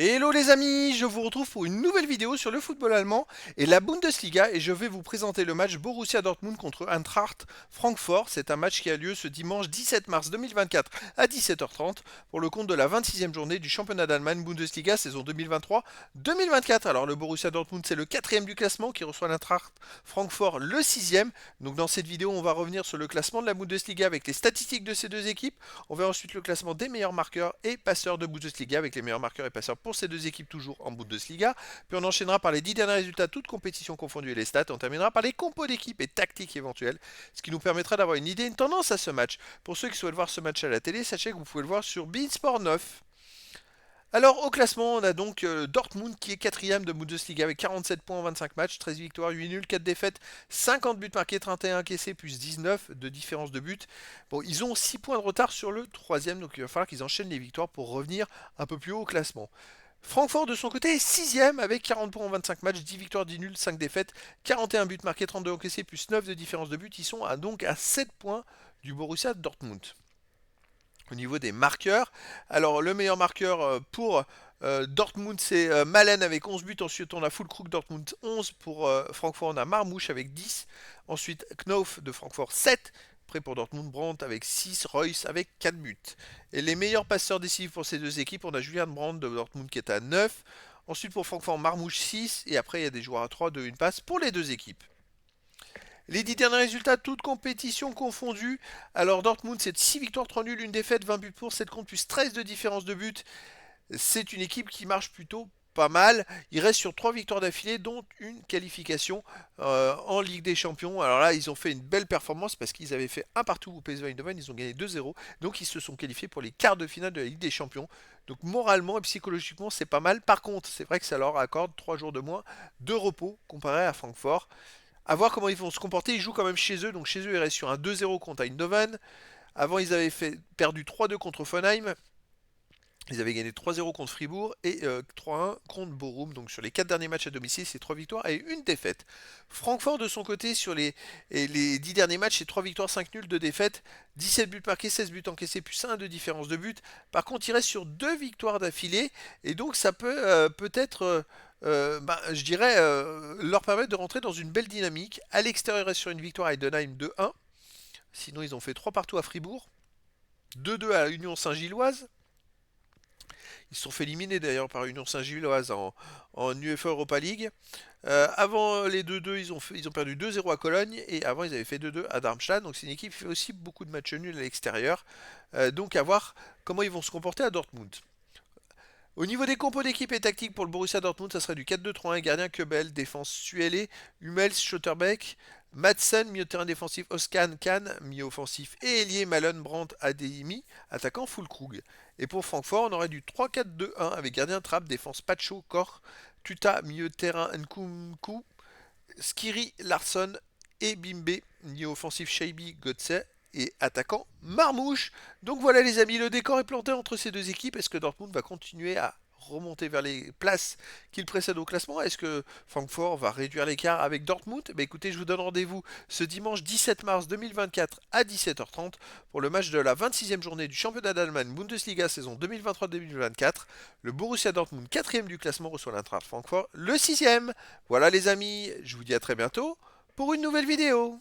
Hello les amis, je vous retrouve pour une nouvelle vidéo sur le football allemand et la Bundesliga et je vais vous présenter le match Borussia Dortmund contre Eintracht Francfort. C'est un match qui a lieu ce dimanche 17 mars 2024 à 17h30 pour le compte de la 26e journée du championnat d'Allemagne Bundesliga saison 2023-2024. Alors le Borussia Dortmund c'est le quatrième du classement qui reçoit l'Eintracht Francfort le sixième. Donc dans cette vidéo on va revenir sur le classement de la Bundesliga avec les statistiques de ces deux équipes. On verra ensuite le classement des meilleurs marqueurs et passeurs de Bundesliga avec les meilleurs marqueurs et passeurs pour ces deux équipes toujours en Bundesliga. Puis on enchaînera par les 10 derniers résultats, toutes compétitions confondues et les stats. On terminera par les compos d'équipes et tactiques éventuelles, ce qui nous permettra d'avoir une idée, une tendance à ce match. Pour ceux qui souhaitent voir ce match à la télé, sachez que vous pouvez le voir sur beIN Sport 9. Alors au classement, on a donc Dortmund qui est quatrième de Bundesliga avec 47 points en 25 matchs, 13 victoires, 8 nuls, 4 défaites, 50 buts marqués, 31 encaissés, plus 19 de différence de but. Bon, ils ont 6 points de retard sur le troisième, donc il va falloir qu'ils enchaînent les victoires pour revenir un peu plus haut au classement. Francfort de son côté est 6ème avec 40 points en 25 matchs, 10 victoires, 10 nuls, 5 défaites, 41 buts marqués, 32 encaissés, plus 9 de différence de but. Ils sont donc à 7 points du Borussia Dortmund. Au niveau des marqueurs, alors le meilleur marqueur pour Dortmund c'est Malen avec 11 buts, ensuite on a Füllkrug Dortmund 11, pour Francfort on a Marmouche avec 10, ensuite Knauf de Francfort 7, après pour Dortmund Brandt avec 6, Reus avec 4 buts. Et les meilleurs passeurs décisifs pour ces deux équipes, on a Julian Brandt de Dortmund qui est à 9, ensuite pour Francfort Marmouche 6, et après il y a des joueurs à 3 de une passe pour les deux équipes. Les 10 derniers résultats, toutes compétitions confondues. Alors Dortmund, c'est 6 victoires, 3 nuls, 1 défaite, 20 buts pour, 7 contre, plus 13 de différence de but. C'est une équipe qui marche plutôt pas mal. Il reste sur 3 victoires d'affilée, dont une qualification en Ligue des Champions. Alors là, ils ont fait une belle performance parce qu'ils avaient fait un partout au PSV Eindhoven, ils ont gagné 2-0. Donc ils se sont qualifiés pour les quarts de finale de la Ligue des Champions. Donc moralement et psychologiquement, c'est pas mal. Par contre, c'est vrai que ça leur accorde 3 jours de moins de repos comparé à Francfort. À voir comment ils vont se comporter. Ils jouent quand même chez eux. Donc chez eux, ils restent sur un 2-0 contre Eindhoven. Avant, ils avaient perdu 3-2 contre Hoffenheim. Ils avaient gagné 3-0 contre Fribourg et 3-1 contre Bochum. Donc sur les 4 derniers matchs à domicile, c'est 3 victoires et une défaite. Francfort de son côté, sur les 10 derniers matchs, c'est 3 victoires, 5 nuls, 2 défaites, 17 buts marqués, 16 buts encaissés, plus 1 de différence de but. Par contre, il reste sur 2 victoires d'affilée et donc ça peut peut-être, je dirais, leur permettre de rentrer dans une belle dynamique. À l'extérieur, il reste sur une victoire à Heidenheim 2-1. Sinon, ils ont fait 3 partout à Fribourg, 2-2 à Union Saint-Gilloise. Ils se sont fait éliminer d'ailleurs par Union Saint-Gilloise en UEFA Europa League. Avant les 2-2, ils ont perdu 2-0 à Cologne et avant ils avaient fait 2-2 à Darmstadt. Donc c'est une équipe qui fait aussi beaucoup de matchs nuls à l'extérieur. Donc à voir comment ils vont se comporter à Dortmund. Au niveau des compos d'équipe et tactique pour le Borussia Dortmund, ça serait du 4-2-3-1, gardien Kebel, défense Suele, Hummels, Schotterbeck, Madsen, milieu de terrain défensif Oskan, Kahn, milieu offensif et ailier Malen, Brandt, Adeyemi, attaquant Füllkrug. Et pour Francfort, on aurait du 3-4-2-1 avec gardien Trapp, défense Pacho, Koch, Tuta, milieu de terrain Nkunku, Skiri, Larsson et Bimbe, milieu offensif Shaibi, Götze et attaquant Marmouche. Donc voilà les amis, le décor est planté entre ces deux équipes. Est-ce que Dortmund va continuer à remonter vers les places qu'il précède au classement? Est-ce que Francfort va réduire l'écart avec Dortmund? Écoutez, je vous donne rendez-vous ce dimanche 17 mars 2024 à 17h30 pour le match de la 26e journée du championnat d'Allemagne Bundesliga saison 2023-2024. Le Borussia Dortmund, quatrième du classement, reçoit l'Eintracht Francfort, le sixième. Voilà les amis, je vous dis à très bientôt pour une nouvelle vidéo.